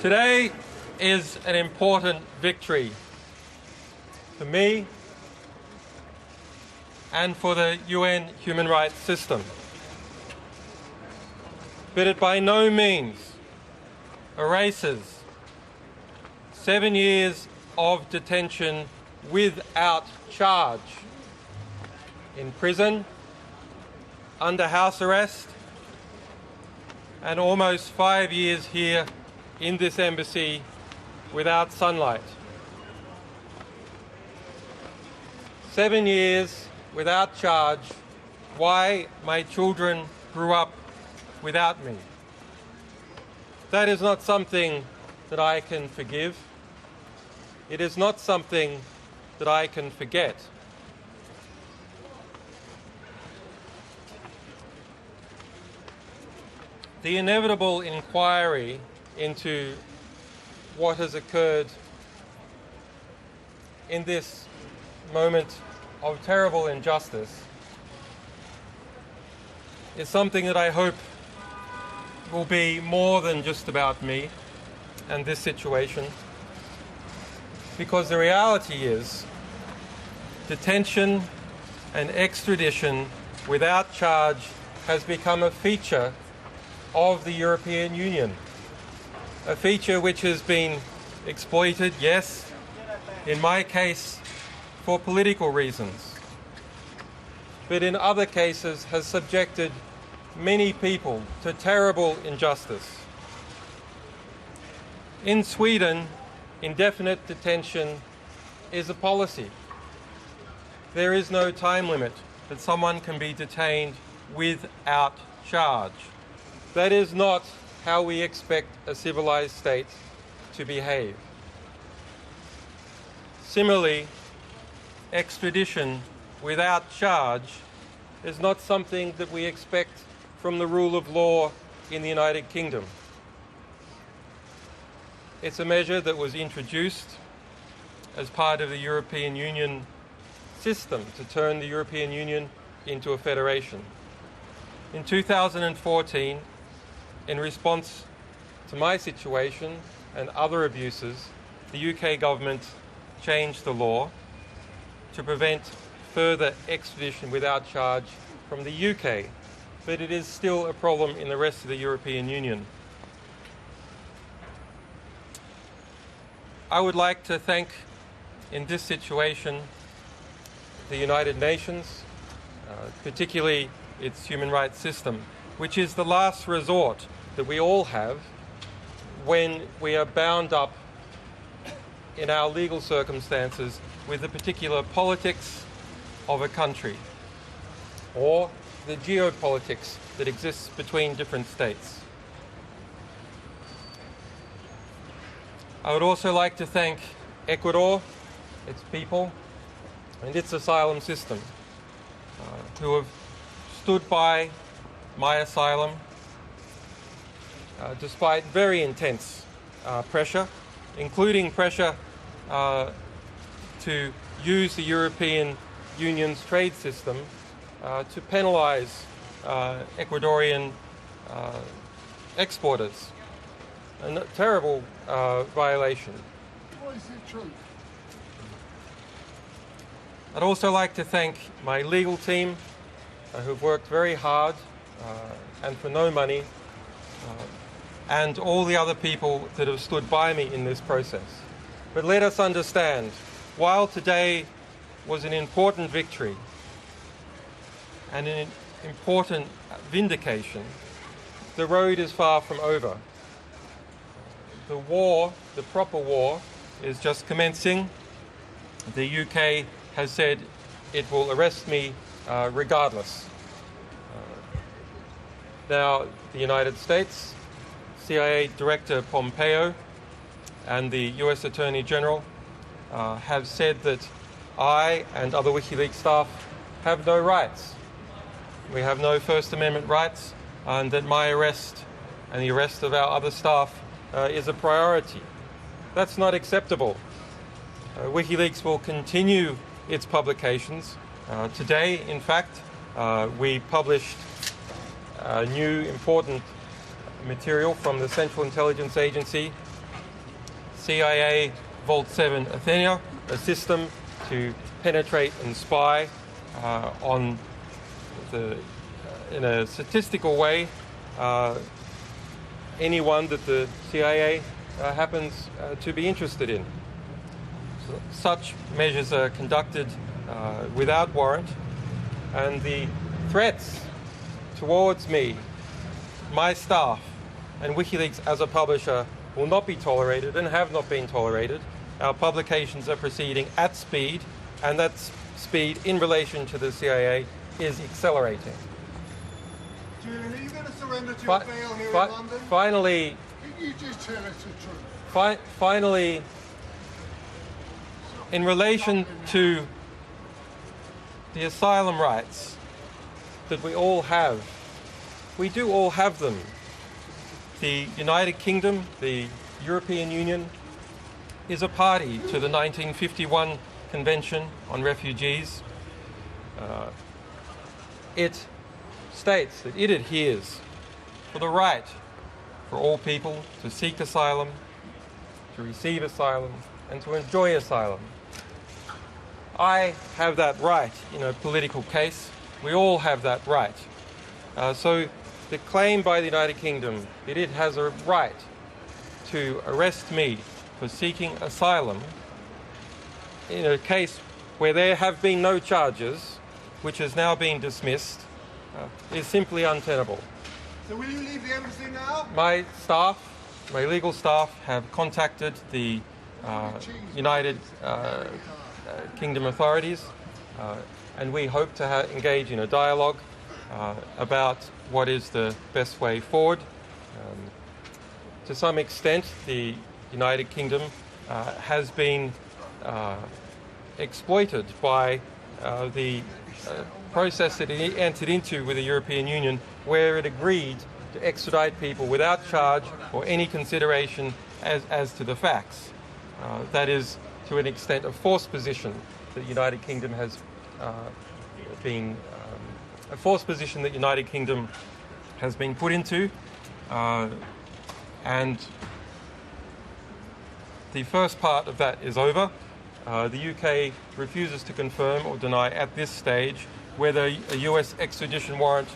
Today is an important victory for me and for the UN human rights system. But it by no means erases 7 years of detention without charge in prison, under house arrest, and almost 5 years here in this embassy without sunlight. 7 years without charge, why my children grew up without me. That is not something that I can forgive. It is not something that I can forget. The inevitable inquiry into what has occurred in this moment of terrible injustice is something that I hope will be more than just about me and this situation, because the reality is detention and extradition without charge has become a feature of the European Union. A feature which has been exploited, yes, in my case, for political reasons, but in other cases has subjected many people to terrible injustice. In Sweden, indefinite detention is a policy. There is no time limit that someone can be detained without charge. That is not how we expect a civilized state to behave. Similarly, extradition without charge is not something that we expect from the rule of law in the United Kingdom. It's a measure that was introduced as part of the European Union system to turn the European Union into a federation. In 2014, in response to my situation and other abuses, the UK government changed the law to prevent further extradition without charge from the UK, but it is still a problem in the rest of the European Union. I would like to thank, in this situation, the United Nations, particularly its human rights system, which is the last resort that we all have when we are bound up in our legal circumstances with the particular politics of a country or the geopolitics that exists between different states. I would also like to thank Ecuador, its people, and its asylum system, who have stood by my asylum despite very intense pressure, including pressure to use the European Union's trade system to penalise Ecuadorian exporters. A terrible violation. What is it true? I'd also like to thank my legal team who've worked very hard and for no money, and all the other people that have stood by me in this process. But let us understand, while today was an important victory and an important vindication, the road is far from over. The war, the proper war, is just commencing. The UK has said it will arrest me regardless. Now, the United States, CIA Director Pompeo and the US Attorney General have said that I and other WikiLeaks staff have no rights. We have no First Amendment rights, and that my arrest and the arrest of our other staff is a priority. That's not acceptable. WikiLeaks will continue its publications. Today, in fact, we published new important material from the Central Intelligence Agency CIA Vault 7 Athena, a system to penetrate and spy in a statistical way anyone that the CIA happens to be interested in. So such measures are conducted without warrant, and the threats towards me, my staff, and WikiLeaks as a publisher will not be tolerated and have not been tolerated. Our publications are proceeding at speed, and that speed in relation to the CIA is accelerating. Julian, are you going to surrender to your bail here in London? Finally, you just tell us the truth. Finally, in relation to the asylum rights that we all have, we do all have them. The United Kingdom, the European Union, is a party to the 1951 Convention on Refugees. It states that it adheres for the right for all people to seek asylum, to receive asylum, and to enjoy asylum. I have that right in a political case. We all have that right. So the claim by the United Kingdom that it has a right to arrest me for seeking asylum in a case where there have been no charges, which has now been dismissed, is simply untenable. So will you leave the embassy now? My staff, my legal staff, have contacted the United Kingdom authorities, and we hope to engage in a dialogue about what is the best way forward. To some extent, the United Kingdom has been exploited by the process that it entered into with the European Union, where it agreed to extradite people without charge or any consideration as to the facts. That is, to an extent, a forced position that the United Kingdom has been a forced position that United Kingdom has been put into, and the first part of that is over. The UK refuses to confirm or deny at this stage whether a US extradition warrant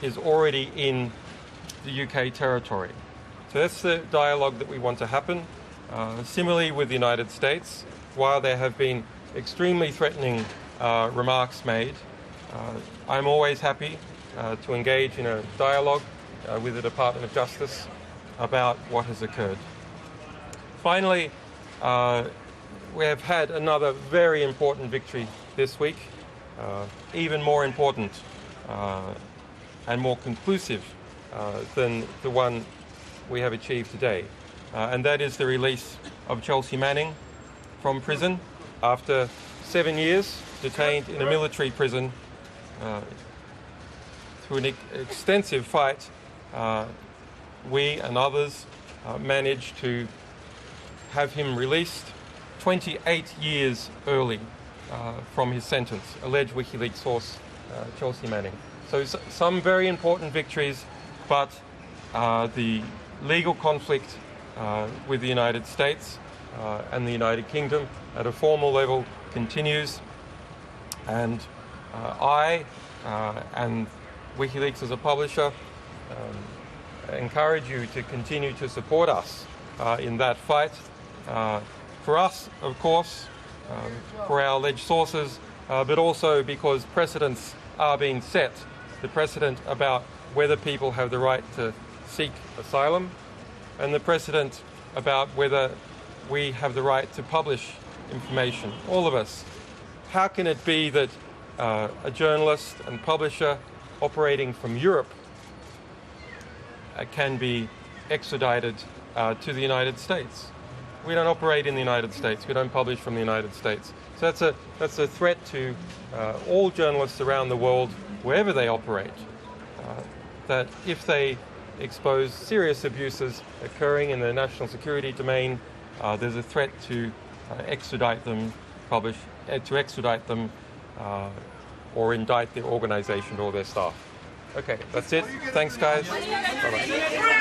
is already in the UK territory. So that's the dialogue that we want to happen. Similarly with the United States, while there have been extremely threatening remarks made, I'm always happy to engage in a dialogue with the Department of Justice about what has occurred. Finally, we have had another very important victory this week, even more important and more conclusive than the one we have achieved today. And that is the release of Chelsea Manning from prison after 7 years detained in a military prison. Through an extensive fight, we and others managed to have him released 28 years early from his sentence, alleged WikiLeaks source Chelsea Manning. So some very important victories, but the legal conflict with the United States and the United Kingdom at a formal level continues, and I and WikiLeaks as a publisher encourage you to continue to support us in that fight. For us, of course, for our alleged sources, but also because precedents are being set. The precedent about whether people have the right to seek asylum, and the precedent about whether we have the right to publish information, all of us. How can it be that a journalist and publisher operating from Europe can be extradited to the United States? We don't operate in the United States. We don't publish from the United States. So that's a threat to all journalists around the world, wherever they operate, that if they expose serious abuses occurring in the national security domain, there's a threat to extradite them, or indict their organization or their staff. Okay, that's it. Thanks, guys. Bye-bye.